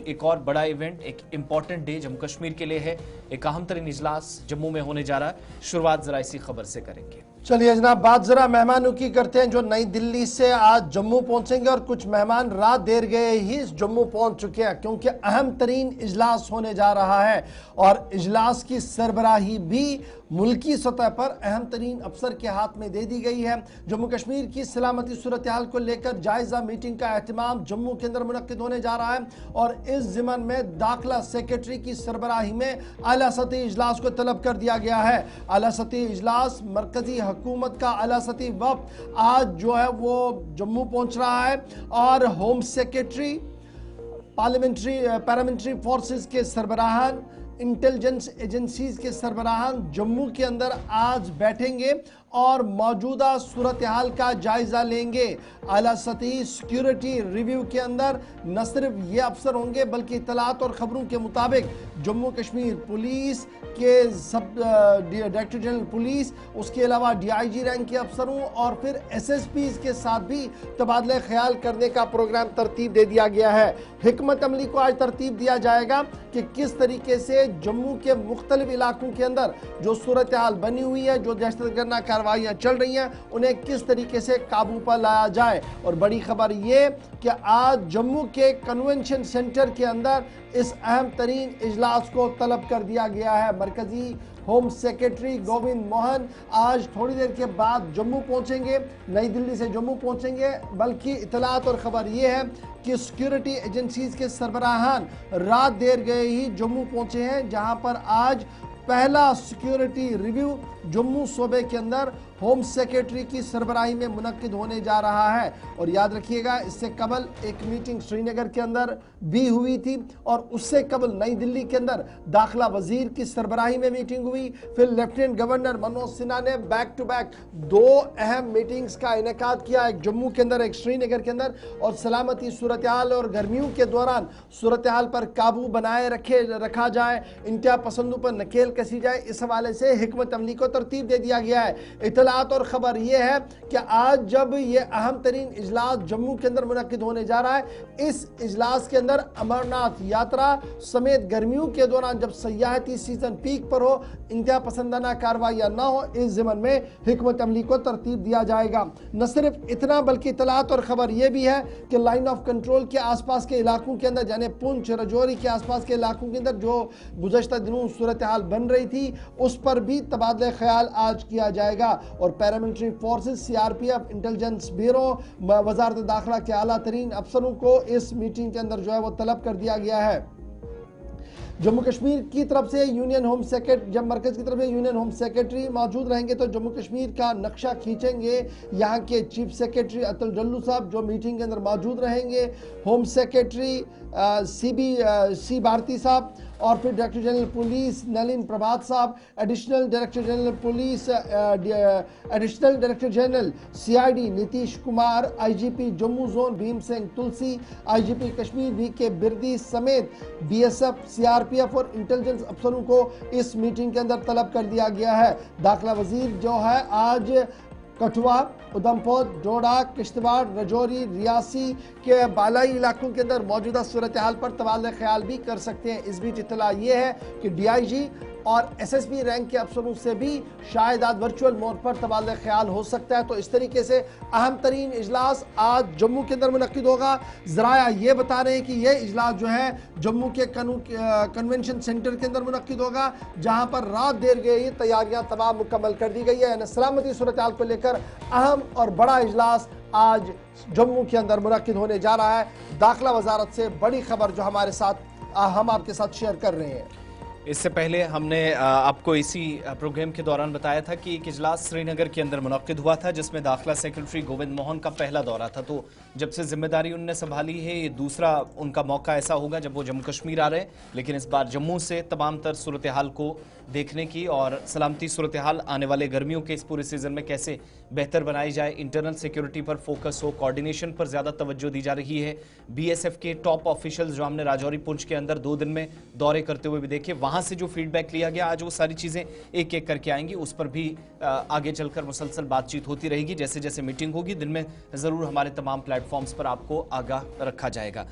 ایک اور بڑا ایونٹ، ایک امپورٹنٹ ڈے جموں کشمیر کے لیے ہے، ایک اہم ترین اجلاس جموں میں ہونے جا رہا ہے۔ شروعات ذرا اسی خبر سے کریں گے۔ چلیے جناب، بات ذرا مہمانوں کی کرتے ہیں جو نئی دلی سے آج جموں پہنچیں گے، اور کچھ مہمان رات دیر گئے ہی جموں پہنچ چکے ہیں کیونکہ اہم ترین اجلاس ہونے جا رہا ہے، اور اجلاس کی سربراہی بھی ملکی سطح پر اہم ترین افسر کے ہاتھ میں دے دی گئی ہے۔ جموں کشمیر کی سلامتی صورتحال کو لے کر جائزہ میٹنگ کا اہتمام جموں کے اندر منعقد ہونے جا رہا ہے، اور اس ضمن میں داخلہ سیکرٹری کی سربراہی میں اعلیٰ سطحی اجلاس کو طلب کر دیا گیا ہے۔ اعلیٰ سطحی اجلاس مرکزی حکومت کا اعلیٰ سطحی وفد آج جو ہے وہ جموں پہنچ رہا ہے، اور ہوم سیکرٹری، پیراملٹری فورسز کے سربراہان، انٹیلیجنس ایجنسیز کے سربراہان جموں کے اندر آج بیٹھیں گے اور موجودہ صورتحال کا جائزہ لیں گے۔ اعلیٰ سطحی سیکیورٹی ریویو کے اندر نہ صرف یہ افسر ہوں گے بلکہ اطلاعات اور خبروں کے مطابق جموں کشمیر پولیس کے ڈائریکٹر جنرل پولیس، اس کے علاوہ ڈی آئی جی رینک کے افسروں اور پھر ایس ایس پیز کے ساتھ بھی تبادلہ خیال کرنے کا پروگرام ترتیب دے دیا گیا ہے۔ حکمت عملی کو آج ترتیب دیا جائے گا کہ کس طریقے سے جموں کے مختلف علاقوں کے اندر جو صورتحال بنی ہوئی ہے، جو دہشت گردانہ کارروائیاں چل رہی ہیں، انہیں کس طریقے سے قابو پر لایا جائے۔ اور بڑی خبر یہ کہ آج جموں کے کنونشن سینٹر کے اندر اس اہم ترین اجلاس کو طلب کر دیا گیا ہے۔ مرکزی ہوم سیکرٹری گووند موہن آج تھوڑی دیر کے بعد جموں پہنچیں گے، نئی دلی سے جموں پہنچیں گے، بلکہ اطلاعات اور خبر یہ ہے کہ سیکیورٹی ایجنسیز کے سربراہان رات دیر گئے ہی جموں پہنچے ہیں، جہاں پر آج پہلا سیکیورٹی ریویو جموں صوبے کے اندر ہوم سیکرٹری کی سربراہی میں منعقد ہونے جا رہا ہے۔ اور یاد رکھیے گا، اس سے قبل ایک میٹنگ سری نگر کے اندر بھی ہوئی تھی، اور اس سے قبل نئی دلی کے اندر داخلہ وزیر کی سربراہی میں میٹنگ ہوئی۔ پھر لیفٹیننٹ گورنر منوج سنہا نے بیک ٹو بیک دو اہم میٹنگز کا انعقاد کیا، ایک جموں کے اندر، ایک سری نگر کے اندر، اور سلامتی صورتحال اور گرمیوں کے دوران صورتحال پر قابو بنائے رکھا جائے، انتہا پسندوں پر نکیل کسی جائے، اس حوالے سے حکمت عملی کو ترتیب دے دیا گیا ہے۔ اطلاعات اور خبر یہ ہے کہ آج جب یہ اہم ترین اجلاس جموں کے اندر منعقد ہونے جا رہا ہے، اس اجلاس کے اندر امرناتھ یاترا سمیت گرمیوں کے دوران جب سیاحتی سیزن پیک پر ہو، انتہا پسندانہ کارروائیاں نہ ہو، اس ضمن میں حکمت عملی کو ترتیب دیا جائے گا۔ نہ صرف اتنا بلکہ اطلاعات اور خبر یہ بھی ہے کہ لائن آف کنٹرول کے آس پاس کے علاقوں کے اندر، یعنی پونچھ رجوری کے آس پاس کے علاقوں کے اندر جو گزشتہ دنوں صورتحال بن رہی تھی، اس پر بھی تبادلہ خیال آج کیا جائے گا۔ اور paramilitary forces, C R P F, intelligence bureau, وزارت داخلہ کے اعلیٰ ترین افسروں کو اس میٹنگ کے اندر جو ہے وہ طلب کر دیا گیا ہے۔ جموں کشمیر کی طرف سے یونین ہوم سیکرٹری، جب مرکز کی طرف سے یونین ہوم سیکرٹری موجود رہیں گے تو جموں کشمیر کا نقشہ کھینچیں گے یہاں کے چیف سیکرٹری اتل ڈلو صاحب، جو میٹنگ کے اندر موجود رہیں گے، ہوم سیکرٹری سی بھارتی صاحب، اور پھر director general police Nalin Prabhat صاحب، additional director general police, additional director general C I D Nitish Kumar, I G P Jammu zone Bhim Singh Tulsi, I G P Kashmir V K Birdi سمیت B S F, C R P F اور intelligence افسروں کو اس میٹنگ کے اندر طلب کر دیا گیا ہے۔ داخلہ وزیر جو ہے آج کٹھوا، ادھمپور، ڈوڈا، کشتواڑ، رجوری، ریاسی کے بالائی علاقوں کے اندر موجودہ صورتحال پر تبادلہ خیال بھی کر سکتے ہیں۔ اس بیچ اطلاع یہ ہے کہ ڈی آئی جی اور ایس ایس بی رینک کے افسروں سے بھی شاید آج ورچوئل موڈ پر تبادلہ خیال ہو سکتا ہے۔ تو اس طریقے سے اہم ترین اجلاس آج جموں کے اندر منعقد ہوگا۔ ذرائع یہ بتا رہے ہیں کہ یہ اجلاس جو ہے جموں کے کنونشن سینٹر کے اندر منعقد ہوگا، جہاں پر رات دیر گئی تیاریاں تمام مکمل کر دی گئی ہے۔ یعنی سلامتی صورتحال کو لے کر اہم اور بڑا اجلاس آج جموں کے اندر منعقد ہونے جا رہا ہے۔ داخلہ وزارت سے بڑی خبر جو ہم آپ کے ساتھ شیئر کر رہے ہیں۔ اس سے پہلے ہم نے آپ کو اسی پروگرام کے دوران بتایا تھا کہ ایک اجلاس سری نگر کے اندر منعقد ہوا تھا، جس میں داخلہ سیکرٹری گووند موہن کا پہلا دورہ تھا۔ تو جب سے ذمہ داری انہوں نے سنبھالی ہے، یہ دوسرا ان کا موقع ایسا ہوگا جب وہ جموں کشمیر آ رہے ہیں، لیکن اس بار جموں سے تمام تر صورتحال کو دیکھنے کی اور سلامتی صورتحال آنے والے گرمیوں کے اس پورے سیزن میں کیسے بہتر بنائی جائے، انٹرنل سیکیورٹی پر فوکس ہو، کوارڈینیشن پر زیادہ توجہ دی جا رہی ہے۔ بی ایس ایف کے ٹاپ آفیشلز جو ہم نے راجوری پونچھ کے اندر 2 دن میں دورے کرتے ہوئے بھی دیکھے، وہاں سے جو فیڈ بیک لیا گیا، آج وہ ساری چیزیں ایک ایک کر کے آئیں گی۔ اس پر بھی آگے چل کر مسلسل بات چیت ہوتی رہے گی، جیسے جیسے میٹنگ ہوگی دن میں ضرور ہمارے تمام پلیٹ فارمز پر آپ کو آگاہ رکھا جائے گا۔